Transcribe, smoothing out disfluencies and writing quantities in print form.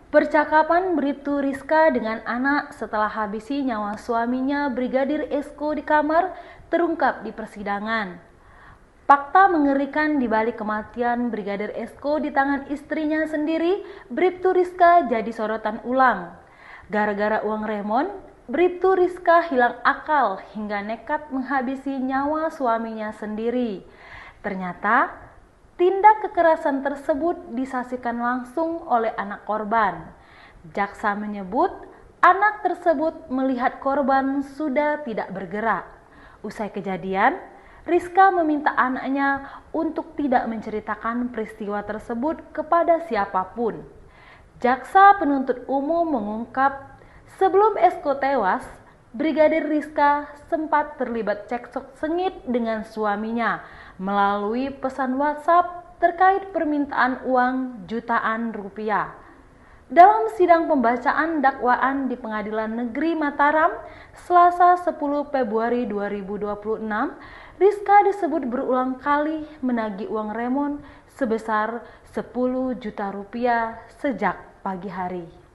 Percakapan Bribtu Rizka dengan anak setelah habisi nyawa suaminya Brigadir Esko di kamar terungkap di persidangan. Fakta mengerikan di balik kematian Brigadir Esko di tangan istrinya sendiri, Bribtu Rizka jadi sorotan ulang. Gara-gara uang remon, Bribtu Rizka hilang akal hingga nekat menghabisi nyawa suaminya sendiri. Ternyata tindak kekerasan tersebut disaksikan langsung oleh anak korban. Jaksa menyebut anak tersebut melihat korban sudah tidak bergerak. Usai kejadian, Rizka meminta anaknya untuk tidak menceritakan peristiwa tersebut kepada siapapun. Jaksa penuntut umum mengungkap sebelum Esko tewas, Brigadir Rizka sempat terlibat cekcok sengit dengan suaminya melalui pesan WhatsApp terkait permintaan uang jutaan rupiah. Dalam sidang pembacaan dakwaan di Pengadilan Negeri Mataram, Selasa 10 Februari 2026, Rizka disebut berulang kali menagih uang remon sebesar 10 juta rupiah sejak pagi hari.